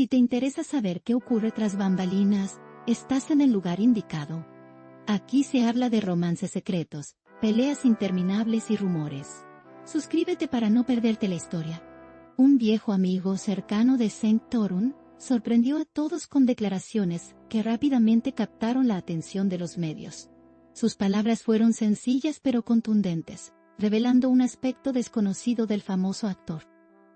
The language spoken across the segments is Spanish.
Si te interesa saber qué ocurre tras bambalinas, estás en el lugar indicado. Aquí se habla de romances secretos, peleas interminables y rumores. Suscríbete para no perderte la historia. Un viejo amigo cercano de St. Torun sorprendió a todos con declaraciones que rápidamente captaron la atención de los medios. Sus palabras fueron sencillas pero contundentes, revelando un aspecto desconocido del famoso actor.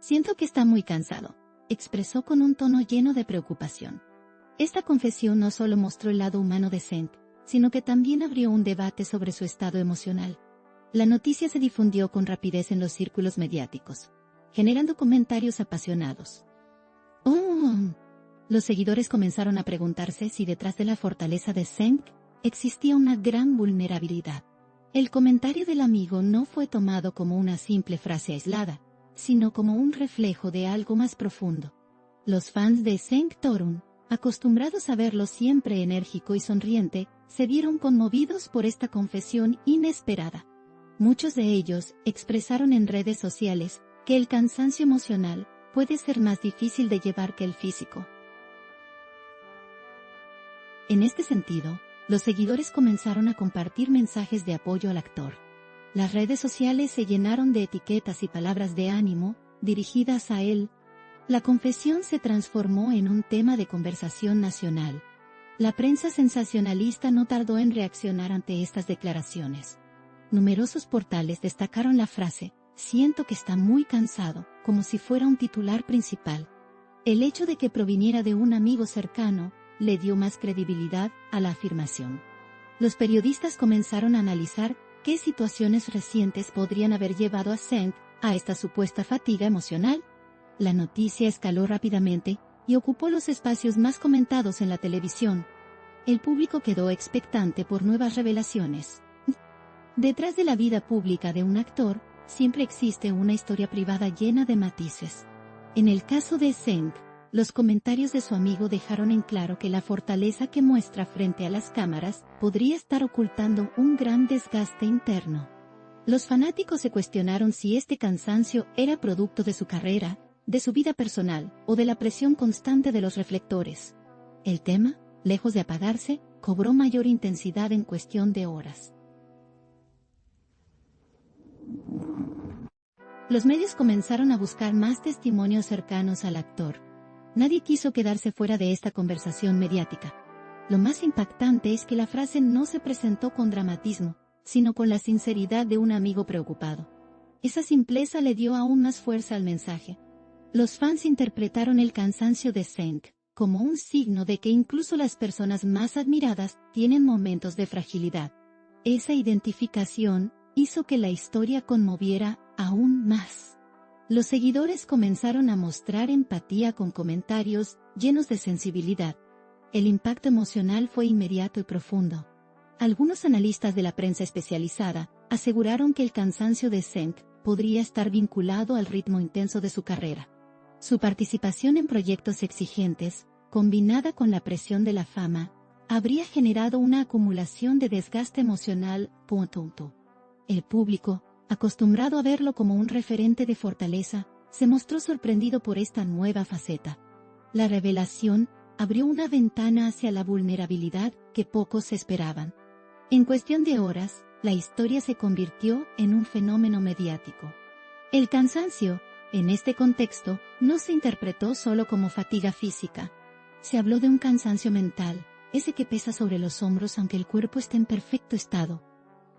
Siento que está muy cansado, expresó con un tono lleno de preocupación. Esta confesión no solo mostró el lado humano de St., sino que también abrió un debate sobre su estado emocional. La noticia se difundió con rapidez en los círculos mediáticos, generando comentarios apasionados. Los seguidores comenzaron a preguntarse si detrás de la fortaleza de St. existía una gran vulnerabilidad. El comentario del amigo no fue tomado como una simple frase aislada, sino como un reflejo de algo más profundo. Los fans de St. Torun, acostumbrados a verlo siempre enérgico y sonriente, se vieron conmovidos por esta confesión inesperada. Muchos de ellos expresaron en redes sociales que el cansancio emocional puede ser más difícil de llevar que el físico. En este sentido, los seguidores comenzaron a compartir mensajes de apoyo al actor. Las redes sociales se llenaron de etiquetas y palabras de ánimo dirigidas a él. La confesión se transformó en un tema de conversación nacional. La prensa sensacionalista no tardó en reaccionar ante estas declaraciones. Numerosos portales destacaron la frase, "Siento que está muy cansado", como si fuera un titular principal. El hecho de que proviniera de un amigo cercano le dio más credibilidad a la afirmación. Los periodistas comenzaron a analizar qué situaciones recientes podrían haber llevado a St. a esta supuesta fatiga emocional. La noticia escaló rápidamente y ocupó los espacios más comentados en la televisión. El público quedó expectante por nuevas revelaciones. Detrás de la vida pública de un actor, siempre existe una historia privada llena de matices. En el caso de St., los comentarios de su amigo dejaron en claro que la fortaleza que muestra frente a las cámaras podría estar ocultando un gran desgaste interno. Los fanáticos se cuestionaron si este cansancio era producto de su carrera, de su vida personal o de la presión constante de los reflectores. El tema, lejos de apagarse, cobró mayor intensidad en cuestión de horas. Los medios comenzaron a buscar más testimonios cercanos al actor. Nadie quiso quedarse fuera de esta conversación mediática. Lo más impactante es que la frase no se presentó con dramatismo, sino con la sinceridad de un amigo preocupado. Esa simpleza le dio aún más fuerza al mensaje. Los fans interpretaron el cansancio de St. como un signo de que incluso las personas más admiradas tienen momentos de fragilidad. Esa identificación hizo que la historia conmoviera aún más. Los seguidores comenzaron a mostrar empatía con comentarios llenos de sensibilidad. El impacto emocional fue inmediato y profundo. Algunos analistas de la prensa especializada aseguraron que el cansancio de St. podría estar vinculado al ritmo intenso de su carrera. Su participación en proyectos exigentes, combinada con la presión de la fama, habría generado una acumulación de desgaste emocional. El público, acostumbrado a verlo como un referente de fortaleza, se mostró sorprendido por esta nueva faceta. La revelación abrió una ventana hacia la vulnerabilidad que pocos esperaban. En cuestión de horas, la historia se convirtió en un fenómeno mediático. El cansancio, en este contexto, no se interpretó solo como fatiga física. Se habló de un cansancio mental, ese que pesa sobre los hombros aunque el cuerpo esté en perfecto estado.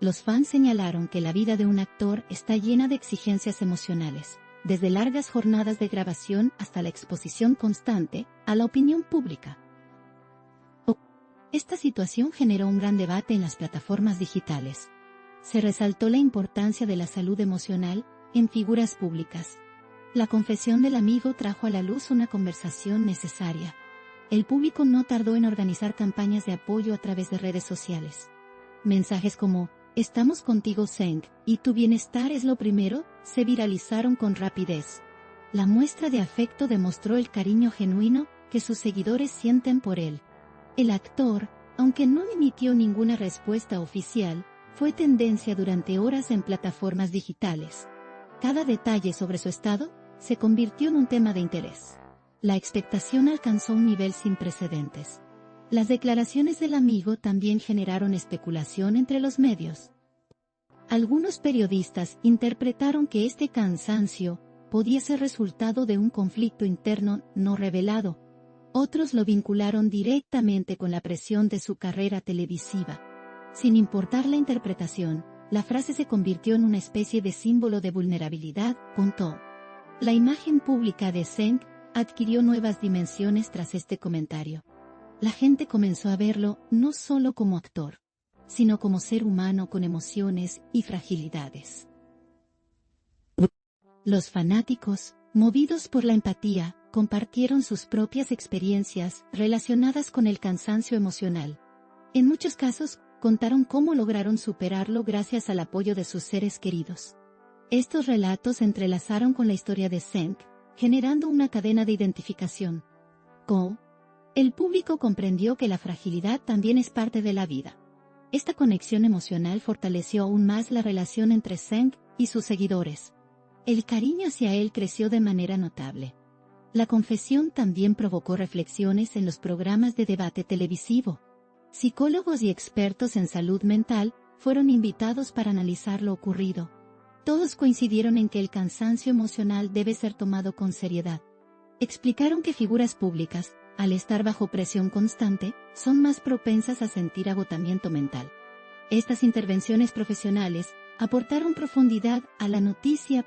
Los fans señalaron que la vida de un actor está llena de exigencias emocionales, desde largas jornadas de grabación hasta la exposición constante a la opinión pública. Esta situación generó un gran debate en las plataformas digitales. Se resaltó la importancia de la salud emocional en figuras públicas. La confesión del amigo trajo a la luz una conversación necesaria. El público no tardó en organizar campañas de apoyo a través de redes sociales. Mensajes como "Estamos contigo St. y tu bienestar es lo primero", se viralizaron con rapidez. La muestra de afecto demostró el cariño genuino que sus seguidores sienten por él. El actor, aunque no emitió ninguna respuesta oficial, fue tendencia durante horas en plataformas digitales. Cada detalle sobre su estado se convirtió en un tema de interés. La expectación alcanzó un nivel sin precedentes. Las declaraciones del amigo también generaron especulación entre los medios. Algunos periodistas interpretaron que este cansancio podía ser resultado de un conflicto interno no revelado. Otros lo vincularon directamente con la presión de su carrera televisiva. Sin importar la interpretación, la frase se convirtió en una especie de símbolo de vulnerabilidad, contó. La imagen pública de Zeng adquirió nuevas dimensiones tras este comentario. La gente comenzó a verlo no solo como actor, sino como ser humano con emociones y fragilidades. Los fanáticos, movidos por la empatía, compartieron sus propias experiencias relacionadas con el cansancio emocional. En muchos casos, contaron cómo lograron superarlo gracias al apoyo de sus seres queridos. Estos relatos se entrelazaron con la historia de Zeng, generando una cadena de identificación. El público comprendió que la fragilidad también es parte de la vida. Esta conexión emocional fortaleció aún más la relación entre Zeng y sus seguidores. El cariño hacia él creció de manera notable. La confesión también provocó reflexiones en los programas de debate televisivo. Psicólogos y expertos en salud mental fueron invitados para analizar lo ocurrido. Todos coincidieron en que el cansancio emocional debe ser tomado con seriedad. Explicaron que figuras públicas, al estar bajo presión constante, son más propensas a sentir agotamiento mental. Estas intervenciones profesionales aportaron profundidad a la noticia.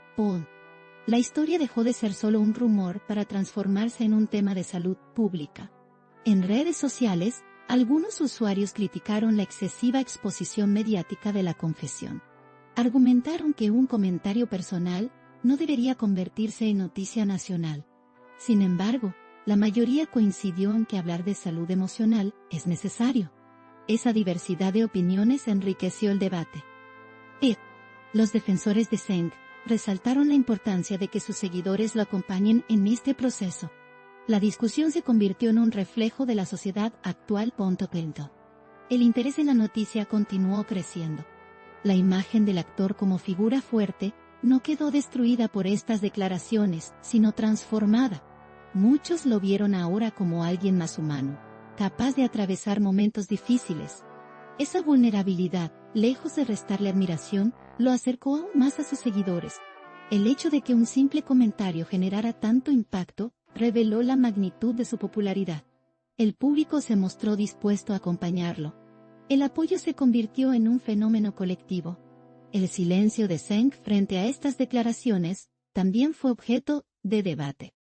La historia dejó de ser solo un rumor para transformarse en un tema de salud pública. En redes sociales, algunos usuarios criticaron la excesiva exposición mediática de la confesión. Argumentaron que un comentario personal no debería convertirse en noticia nacional. Sin embargo, la mayoría coincidió en que hablar de salud emocional es necesario. Esa diversidad de opiniones enriqueció el debate. Los defensores de Zeng resaltaron la importancia de que sus seguidores lo acompañen en este proceso. La discusión se convirtió en un reflejo de la sociedad actual. El interés en la noticia continuó creciendo. La imagen del actor como figura fuerte no quedó destruida por estas declaraciones, sino transformada. Muchos lo vieron ahora como alguien más humano, capaz de atravesar momentos difíciles. Esa vulnerabilidad, lejos de restarle admiración, lo acercó aún más a sus seguidores. El hecho de que un simple comentario generara tanto impacto, reveló la magnitud de su popularidad. El público se mostró dispuesto a acompañarlo. El apoyo se convirtió en un fenómeno colectivo. El silencio de Zeng frente a estas declaraciones también fue objeto de debate.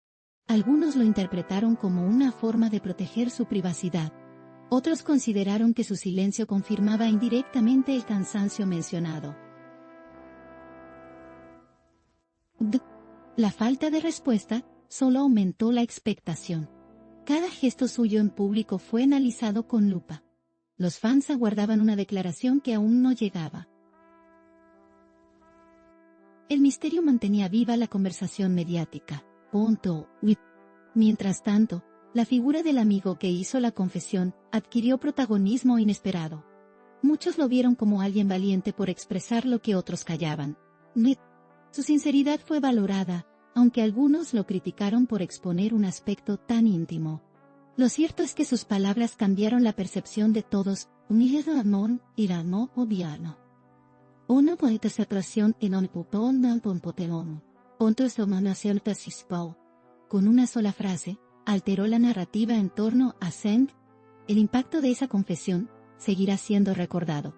Algunos lo interpretaron como una forma de proteger su privacidad. Otros consideraron que su silencio confirmaba indirectamente el cansancio mencionado. La falta de respuesta solo aumentó la expectación. Cada gesto suyo en público fue analizado con lupa. Los fans aguardaban una declaración que aún no llegaba. El misterio mantenía viva la conversación mediática. Mientras tanto, la figura del amigo que hizo la confesión adquirió protagonismo inesperado. Muchos lo vieron como alguien valiente por expresar lo que otros callaban. Su sinceridad fue valorada, aunque algunos lo criticaron por exponer un aspecto tan íntimo. Lo cierto es que sus palabras cambiaron la percepción de todos. Una bonita separación en un pupón del pompoteón. Con una sola frase, alteró la narrativa en torno a Zeng. El impacto de esa confesión seguirá siendo recordado.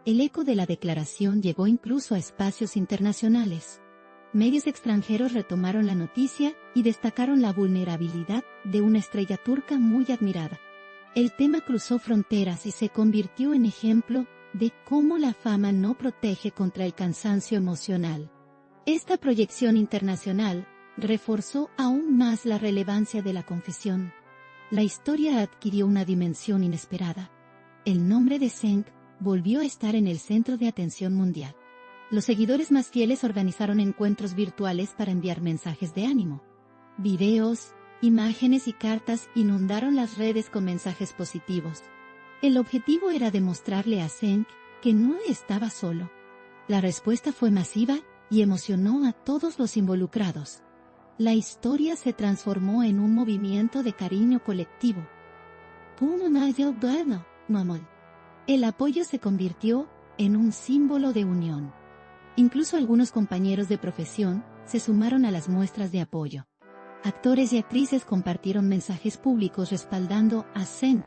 El eco de la declaración llegó incluso a espacios internacionales. Medios extranjeros retomaron la noticia y destacaron la vulnerabilidad de una estrella turca muy admirada. El tema cruzó fronteras y se convirtió en ejemplo de cómo la fama no protege contra el cansancio emocional. Esta proyección internacional reforzó aún más la relevancia de la confesión. La historia adquirió una dimensión inesperada. El nombre de Zeng volvió a estar en el centro de atención mundial. Los seguidores más fieles organizaron encuentros virtuales para enviar mensajes de ánimo. Videos, imágenes y cartas inundaron las redes con mensajes positivos. El objetivo era demostrarle a Zeng que no estaba solo. La respuesta fue masiva y emocionó a todos los involucrados. La historia se transformó en un movimiento de cariño colectivo. El apoyo se convirtió en un símbolo de unión. Incluso algunos compañeros de profesión se sumaron a las muestras de apoyo. Actores y actrices compartieron mensajes públicos respaldando a Senk.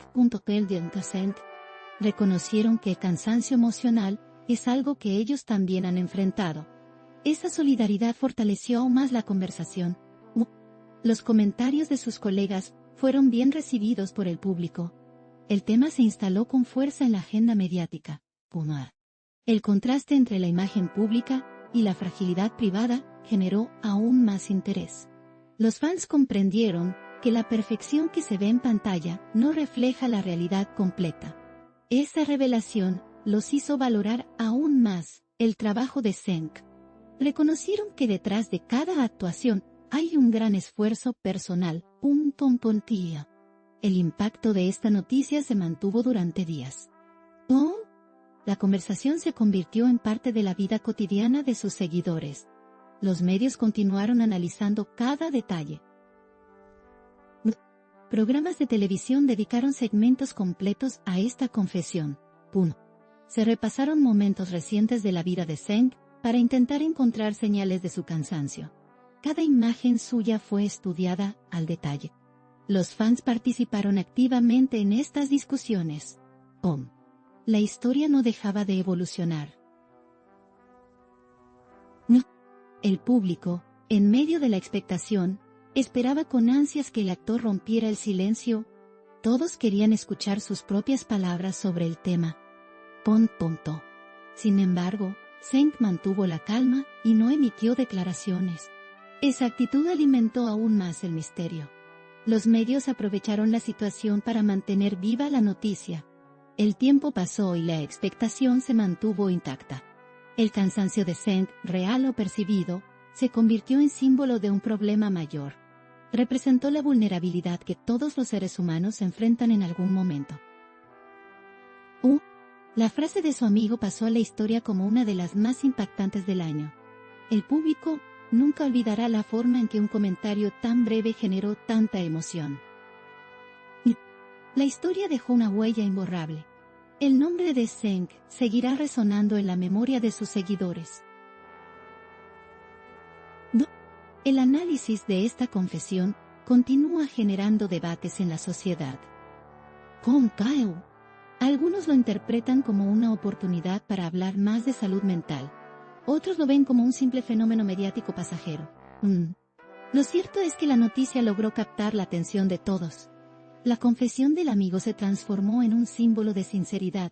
Reconocieron que el cansancio emocional es algo que ellos también han enfrentado. Esa solidaridad fortaleció aún más la conversación. Los comentarios de sus colegas fueron bien recibidos por el público. El tema se instaló con fuerza en la agenda mediática. El contraste entre la imagen pública y la fragilidad privada generó aún más interés. Los fans comprendieron que la perfección que se ve en pantalla no refleja la realidad completa. Esa revelación los hizo valorar aún más el trabajo de Senk. Reconocieron que detrás de cada actuación hay un gran esfuerzo personal. El impacto de esta noticia se mantuvo durante días. La conversación se convirtió en parte de la vida cotidiana de sus seguidores. Los medios continuaron analizando cada detalle. Programas de televisión dedicaron segmentos completos a esta confesión. Se repasaron momentos recientes de la vida de Senk para intentar encontrar señales de su cansancio. Cada imagen suya fue estudiada al detalle. Los fans participaron activamente en estas discusiones. La historia no dejaba de evolucionar. El público, en medio de la expectación, esperaba con ansias que el actor rompiera el silencio. Todos querían escuchar sus propias palabras sobre el tema. Sin embargo, Senk mantuvo la calma y no emitió declaraciones. Esa actitud alimentó aún más el misterio. Los medios aprovecharon la situación para mantener viva la noticia. El tiempo pasó y la expectación se mantuvo intacta. El cansancio de Senk, real o percibido, se convirtió en símbolo de un problema mayor. Representó la vulnerabilidad que todos los seres humanos enfrentan en algún momento. La frase de su amigo pasó a la historia como una de las más impactantes del año. El público nunca olvidará la forma en que un comentario tan breve generó tanta emoción. La historia dejó una huella imborrable. El nombre de Senk seguirá resonando en la memoria de sus seguidores. El análisis de esta confesión continúa generando debates en la sociedad. Algunos lo interpretan como una oportunidad para hablar más de salud mental. Otros lo ven como un simple fenómeno mediático pasajero. Lo cierto es que la noticia logró captar la atención de todos. La confesión del amigo se transformó en un símbolo de sinceridad.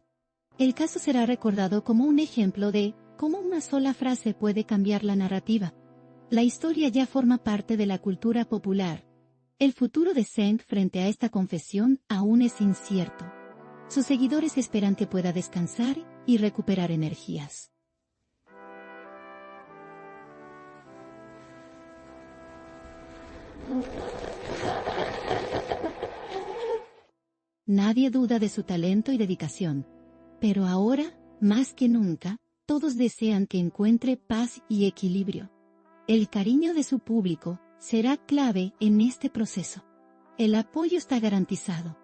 El caso será recordado como un ejemplo de cómo una sola frase puede cambiar la narrativa. La historia ya forma parte de la cultura popular. El futuro de Senk frente a esta confesión aún es incierto. Sus seguidores esperan que pueda descansar y recuperar energías. Nadie duda de su talento y dedicación. Pero ahora, más que nunca, todos desean que encuentre paz y equilibrio. El cariño de su público será clave en este proceso. El apoyo está garantizado.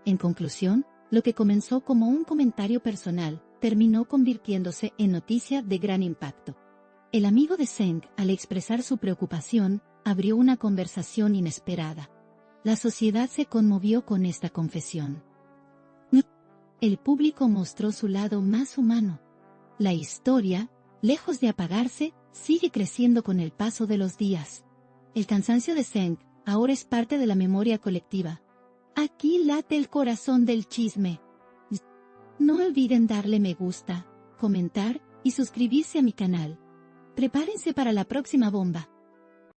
En conclusión, lo que comenzó como un comentario personal, terminó convirtiéndose en noticia de gran impacto. El amigo de Senk, al expresar su preocupación, abrió una conversación inesperada. La sociedad se conmovió con esta confesión. El público mostró su lado más humano. La historia, lejos de apagarse, sigue creciendo con el paso de los días. El cansancio de Senk ahora es parte de la memoria colectiva. Aquí late el corazón del chisme. No olviden darle me gusta, comentar y suscribirse a mi canal. Prepárense para la próxima bomba.